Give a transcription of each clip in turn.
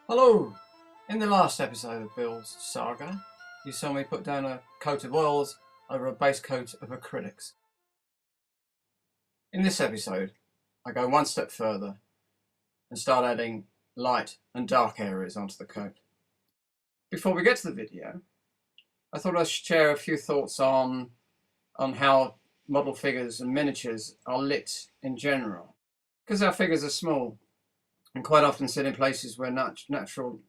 Hello! In the last episode of Bill's saga, you saw me put down a coat of oils over a base coat of acrylics. In this episode, I go one step further and start adding light and dark areas onto the coat. Before we get to the video, I thought I'd share a few thoughts on how model figures and miniatures are lit in general. Because our figures are small and quite often sit in places where natural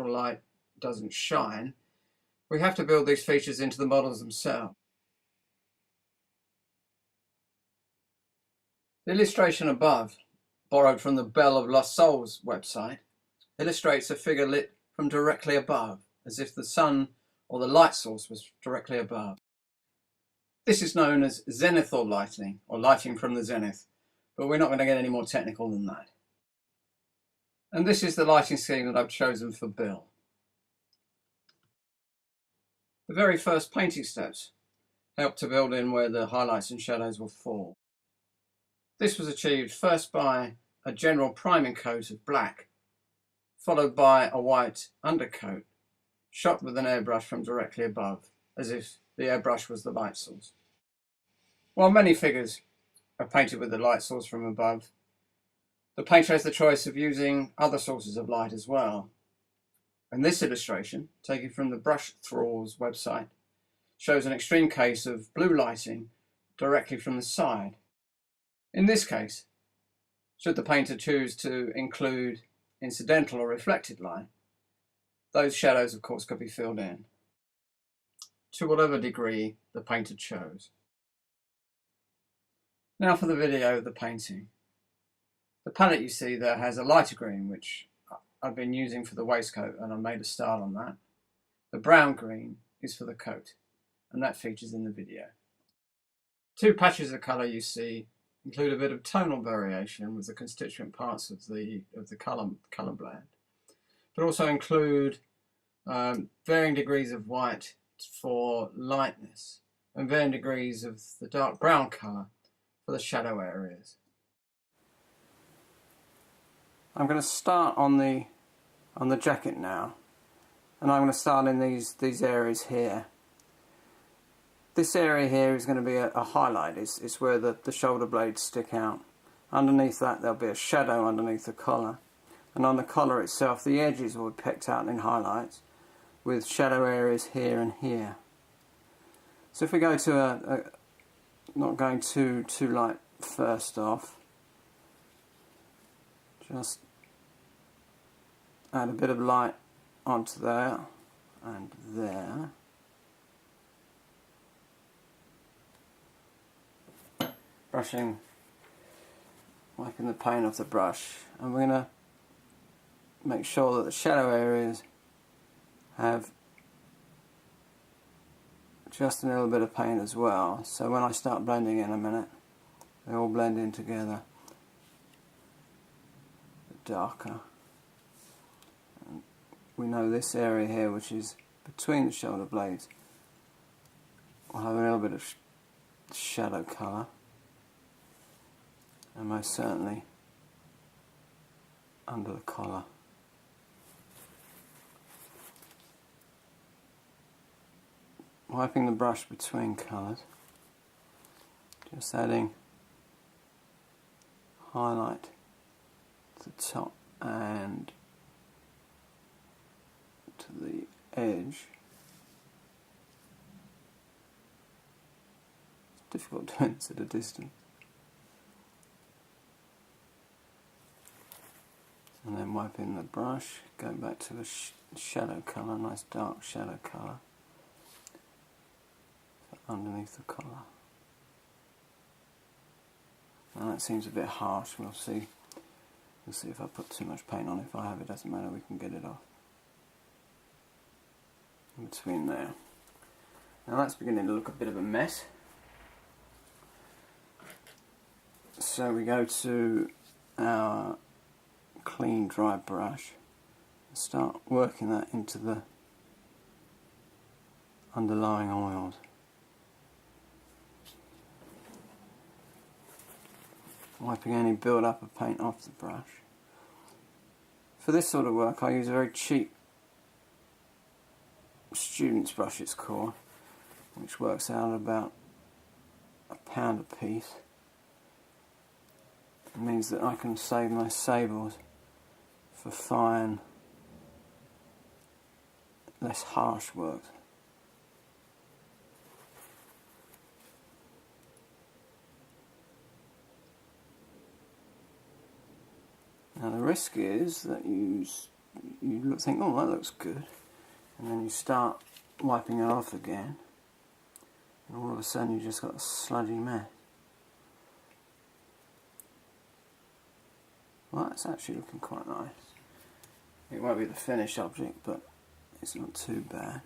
light doesn't shine, we have to build these features into the models themselves. The illustration above, borrowed from the Belle of Lost Souls website, illustrates a figure lit from directly above, as if the sun or the light source was directly above. This is known as zenithal lighting, or lighting from the zenith, but we're not going to get any more technical than that. And this is the lighting scheme that I've chosen for Bill. The very first painting steps help to build in where the highlights and shadows will fall. This was achieved first by a general priming coat of black, followed by a white undercoat, shot with an airbrush from directly above, as if the airbrush was the light source. While many figures are painted with the light source from above, the painter has the choice of using other sources of light as well. And this illustration, taken from the Brush Thralls website, shows an extreme case of blue lighting directly from the side. In this case, should the painter choose to include incidental or reflected light, those shadows of course could be filled in, to whatever degree the painter chose. Now for the video of the painting. The palette you see there has a lighter green, which I've been using for the waistcoat, and I made a style on that. The brown green is for the coat, and that features in the video. Two patches of colour you see include a bit of tonal variation with the constituent parts of the colour blend, but also include varying degrees of white for lightness and varying degrees of the dark brown colour for the shadow areas. I'm going to start on the jacket now, and I'm going to start in these areas here. This area here is going to be a highlight. It's where the shoulder blades stick out. Underneath that there'll be a shadow underneath the collar, and on the collar itself the edges will be picked out in highlights with shadow areas here and here. So if we go to not going too light first off, just add a bit of light onto there and there. Wiping the paint off the brush, and we're going to make sure that the shadow areas have just a little bit of paint as well, so when I start blending in a minute they all blend in together. Darker. And we know this area here, which is between the shoulder blades, will have a little bit of shadow colour, and most certainly under the collar. Wiping the brush between colours, just adding highlight to the top and to the edge. It's difficult doing this at a distance. And then wiping the brush, going back to the shadow colour, nice dark shadow colour underneath the collar. Now that seems a bit harsh. We'll see if I put too much paint on. If I have, it doesn't matter, we can get it off. In between there. Now that's beginning to look a bit of a mess. So we go to our clean dry brush and start working that into the underlying oils. Wiping any build up of paint off the brush. For this sort of work I use a very cheap student's brush, it's called, which works out about £1 a piece. It means that I can save my sables for fine, less harsh work. Now the risk is that you think, oh, that looks good, and then you start wiping it off again, and all of a sudden you just got a sludgy mess. Well, it's actually looking quite nice. It won't be the finished object, but it's not too bad.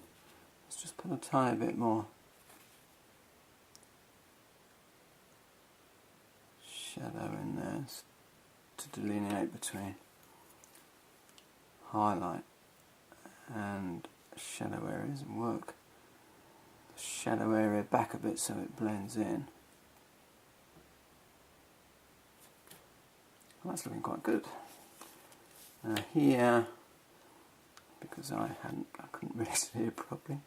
Let's just put a tiny bit more shadow in there to delineate between highlight and shadow areas, and work the shadow area back a bit so it blends in. Well, that's looking quite good. Now here, because I couldn't really see it properly,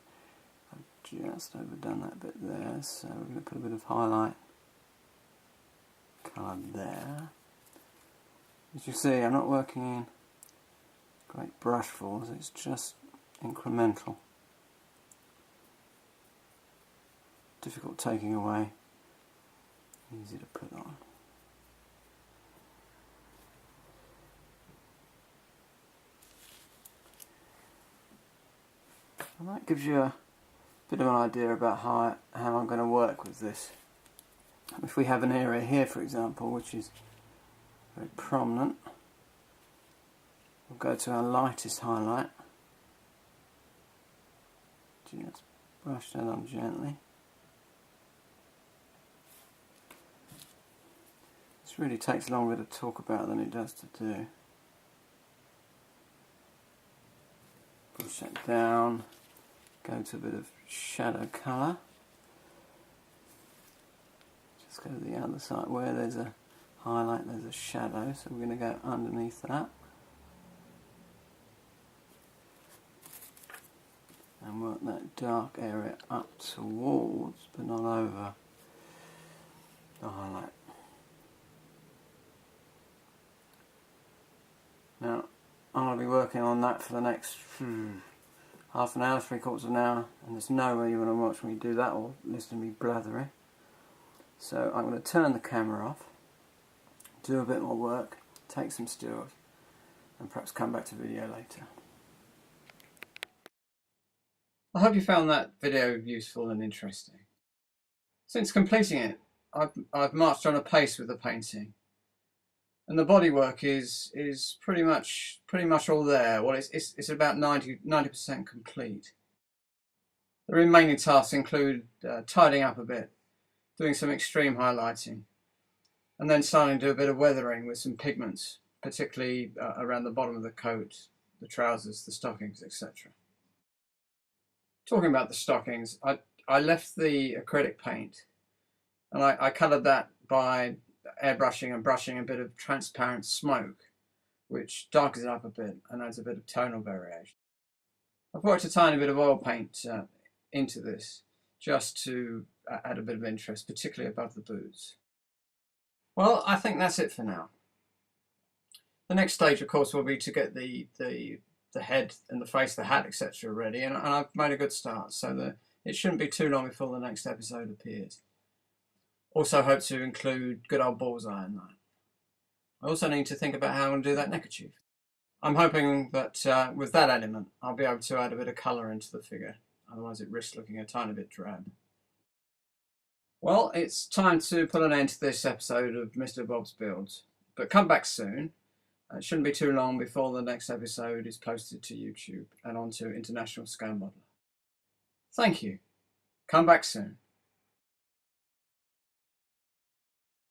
I've just overdone that bit there, so we're going to put a bit of highlight colour there. As you see, I'm not working in great brush force, it's just incremental. Difficult taking away, easy to put on. And that gives you a bit of an idea about how I'm going to work with this. If we have an area here, for example, which is very prominent, we'll go to our lightest highlight. Just brush that on gently. This really takes longer to talk about than it does to do. Push that down, go to a bit of shadow colour. Just go to the other side where there's a highlight, there's a shadow, so we're going to go underneath that. And work that dark area up towards, but not over, the highlight. Now, I'm going to be working on that for the next half an hour, 3/4 of an hour, and there's no way you want to watch me do that or listen to me blathering. So I'm going to turn the camera off, do a bit more work, take some stills, and perhaps come back to video later. I hope you found that video useful and interesting. Since completing it, I've marched on a pace with the painting, and the bodywork is pretty much all there. Well, it's about 90% complete. The remaining tasks include tidying up a bit, doing some extreme highlighting, and then starting to do a bit of weathering with some pigments, particularly around the bottom of the coat, the trousers, the stockings, etc. Talking about the stockings, I left the acrylic paint, and I coloured that by airbrushing and brushing a bit of transparent smoke, which darkens it up a bit and adds a bit of tonal variation. I've worked a tiny bit of oil paint into this, just to add a bit of interest, particularly above the boots. Well, I think that's it for now. The next stage, of course, will be to get the head and the face, the hat, etc. ready, and I've made a good start, so that it shouldn't be too long before the next episode appears. Also hope to include good old bullseye in that. I also need to think about how I'm going to do that neckerchief. I'm hoping that with that element I'll be able to add a bit of colour into the figure, otherwise it risks looking a tiny bit drab. Well, it's time to put an end to this episode of Mr. Bob's Builds, but come back soon. It shouldn't be too long before the next episode is posted to YouTube and onto International Scale Modeler. Thank you. Come back soon.